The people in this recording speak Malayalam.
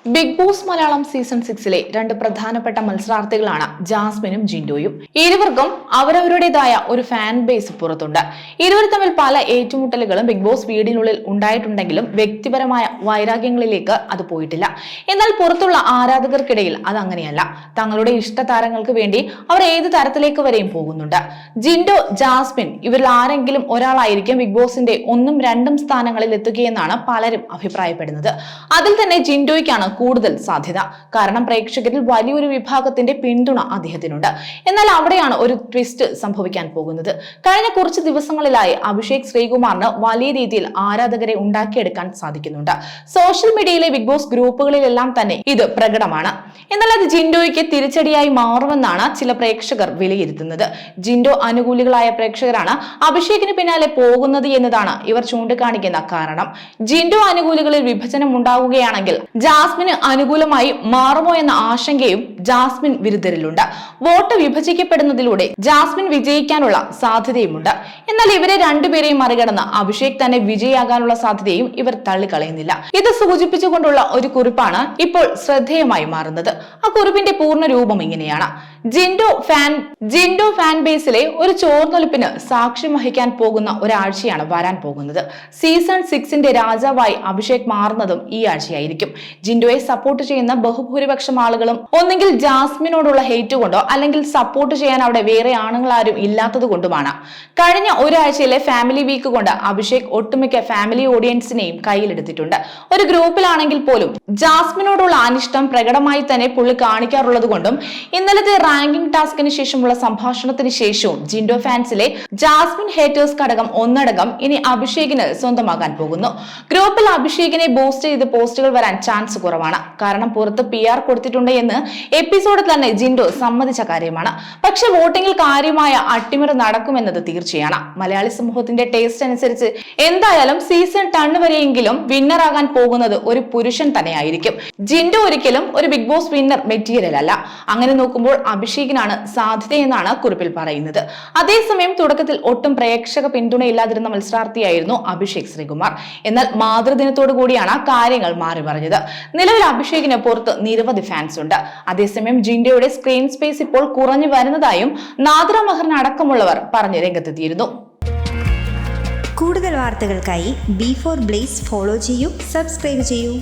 ബിഗ് ബോസ് മലയാളം സീസൺ 6-ലെ രണ്ട് പ്രധാനപ്പെട്ട മത്സരാർത്ഥികളാണ് ജാസ്മിനും ജിൻഡോയും. ഇരുവർക്കും അവരവരുടേതായ ഒരു ഫാൻ ബേസ് പുറത്തുണ്ട്. ഇരുവർ തമ്മിൽ പല ഏറ്റുമുട്ടലുകളും ബിഗ് ബോസ് വീടിനുള്ളിൽ ഉണ്ടായിട്ടുണ്ടെങ്കിലും വ്യക്തിപരമായ വൈരാഗ്യങ്ങളിലേക്ക് അത് പോയിട്ടില്ല. എന്നാൽ പുറത്തുള്ള ആരാധകർക്കിടയിൽ അത് അങ്ങനെയല്ല. തങ്ങളുടെ ഇഷ്ടതാരങ്ങൾക്ക് വേണ്ടി അവർ ഏത് തരത്തിലേക്ക് വരെയും പോകുന്നുണ്ട്. ജിൻഡോ, ജാസ്മിൻ ഇവരിൽ ആരെങ്കിലും ഒരാളായിരിക്കും ബിഗ് ബോസിന്റെ 1ഉം 2ഉം സ്ഥാനങ്ങളിൽ എത്തുകയെന്നാണ് പലരും അഭിപ്രായപ്പെടുന്നത്. അതിൽ തന്നെ ജിൻഡോയ്ക്കാണ് കൂടുതൽ സാധ്യത. കാരണം പ്രേക്ഷകരിൽ വലിയൊരു വിഭാഗത്തിന്റെ പിന്തുണ അദ്ദേഹത്തിനുണ്ട്. എന്നാൽ അവിടെയാണ് ഒരു ട്വിസ്റ്റ് സംഭവിക്കാൻ പോകുന്നത്. കഴിഞ്ഞ കുറച്ച് ദിവസങ്ങളിലായി അഭിഷേക് ശ്രീകുമാറിന് വലിയ രീതിയിൽ ആരാധകരെ ഉണ്ടാക്കിയെടുക്കാൻ സാധിക്കുന്നുണ്ട്. സോഷ്യൽ മീഡിയയിലെ ബിഗ് ബോസ് ഗ്രൂപ്പുകളിലെല്ലാം തന്നെ ഇത് പ്രകടമാണ്. എന്നാൽ അത് ജിൻഡോയ്ക്ക് തിരിച്ചടിയായി മാറുമെന്നാണ് ചില പ്രേക്ഷകർ വിലയിരുത്തുന്നത്. ജിൻഡോ അനുകൂലികളായ പ്രേക്ഷകരാണ് അഭിഷേകിന് പിന്നാലെ പോകുന്നത് എന്നതാണ് ഇവർ ചൂണ്ടിക്കാണിക്കുന്ന കാരണം. ജിൻഡോ അനുകൂലികളിൽ വിഭജനം ഉണ്ടാവുകയാണെങ്കിൽ ജാസ്മിന് അനുകൂലമായി മാറുമോ എന്ന ആശങ്കയും ജാസ്മിൻ വിരുദ്ധരിലുണ്ട്. വോട്ട് വിഭജിക്കപ്പെടുന്നതിലൂടെ ജാസ്മിൻ വിജയിക്കാനുള്ള സാധ്യതയുമുണ്ട്. എന്നാൽ ഇവരെ രണ്ടുപേരെയും മറികടന്ന് അഭിഷേക് തന്നെ വിജയിയാകാനുള്ള സാധ്യതയും ഇവർ തള്ളിക്കളയുന്നില്ല. ഇത് സൂചിപ്പിച്ചുകൊണ്ടുള്ള ഒരു കുറിപ്പാണ് ഇപ്പോൾ ശ്രദ്ധേയമായി മാറുന്നത്. ആ കുറിപ്പിന്റെ പൂർണ്ണ രൂപം ഇങ്ങനെയാണ്: ജിൻഡോ ഫാൻ ബേസിലെ ഒരു ചോർന്നൊലിപ്പിന് സാക്ഷ്യം വഹിക്കാൻ പോകുന്ന ഒരാഴ്ചയാണ് വരാൻ പോകുന്നത്. സീസൺ 6-ന്റെ രാജാവായി അഭിഷേക് മാറുന്നതും ഈ ആഴ്ചയായിരിക്കും. ജിൻഡോയെ സപ്പോർട്ട് ചെയ്യുന്ന ബഹുഭൂരിപക്ഷം ആളുകളും ഒന്നെങ്കിൽ ജാസ്മിനോടുള്ള ഹെയ്റ്റ് കൊണ്ടോ അല്ലെങ്കിൽ സപ്പോർട്ട് ചെയ്യാൻ അവിടെ വേറെ ആണുങ്ങൾ ആരും ഇല്ലാത്തത് കൊണ്ടുമാണ്. കഴിഞ്ഞ ഒരാഴ്ചയിലെ ഫാമിലി വീക്ക് കൊണ്ട് അഭിഷേക് ഒട്ടുമിക്ക ഫാമിലി ഓഡിയൻസിനെയും കയ്യിലെടുത്തിട്ടുണ്ട്. ഒരു ഗ്രൂപ്പിലാണെങ്കിൽ പോലും ജാസ്മിനോടുള്ള അനിഷ്ടം പ്രകടമായി തന്നെ പുള്ളി കാണിക്കാറുള്ളത് കൊണ്ടും ഇന്നലത്തെ റാങ്കിംഗ് ടാസ്കിന് ശേഷമുള്ള സംഭാഷണത്തിന് ശേഷവും ജിൻഡോ ഫാൻസിലെ ജാസ്മിൻ ഹേറ്റേഴ്സ് ഘടകം ഒന്നടങ്കം ഇനി അഭിഷേകിന് സ്വന്തമാകാൻ പോകുന്നു. ഗ്രൂപ്പിൽ അഭിഷേകിനെ ബൂസ്റ്റ് ചെയ്ത് പോസ്റ്റുകൾ വരാൻ ചാൻസ് കുറവാണ്. കാരണം പുറത്ത് PR കൊടുത്തിട്ടുണ്ട് എന്ന് എപ്പിസോഡിൽ തന്നെ ജിൻഡോ സമ്മതിച്ച കാര്യമാണ്. പക്ഷെ വോട്ടിംഗിൽ കാര്യമായ അട്ടിമറി നടക്കുമെന്നത് തീർച്ചയാണ്. മലയാളി സമൂഹത്തിന്റെ ടേസ്റ്റ് അനുസരിച്ച് എന്തായാലും സീസൺ 10 വരെയെങ്കിലും വിന്നർ ആകാൻ പോകുന്നത് ഒരു പുരുഷൻ തന്നെയായിരിക്കും. ജിൻഡോ ഒരിക്കലും ഒരു ബിഗ് ബോസ് വിന്നർ മെറ്റീരിയൽ അല്ല. അങ്ങനെ നോക്കുമ്പോൾ അഭിഷേകിനാണ് സാധ്യതയെന്നാണ് കുറിപ്പിൽ പറയുന്നത്. അതേസമയം തുടക്കത്തിൽ ഒട്ടും പ്രേക്ഷക പിന്തുണയില്ലാതിരുന്ന മത്സരാർത്ഥിയായിരുന്നു അഭിഷേക് ശ്രീകുമാർ. എന്നാൽ മാതൃദിനത്തോടു കൂടിയാണ് കാര്യങ്ങൾ മാറി പറഞ്ഞത്. നിലവിൽ അഭിഷേകിന് പുറത്ത് നിരവധി ഫാൻസ് ഉണ്ട്. അതേസമയം ജിൻഡോയുടെ സ്ക്രീൻ സ്പേസ് ഇപ്പോൾ കുറഞ്ഞു വരുന്നതായും നാദിറ മെഹറിൻ അടക്കമുള്ളവർ പറഞ്ഞ് രംഗത്തെത്തിയിരുന്നു. കൂടുതൽ വാർത്തകൾക്കായി B4 Blaze ഫോളോ ചെയ്യൂ, സബ്സ്ക്രൈബ് ചെയ്യൂ.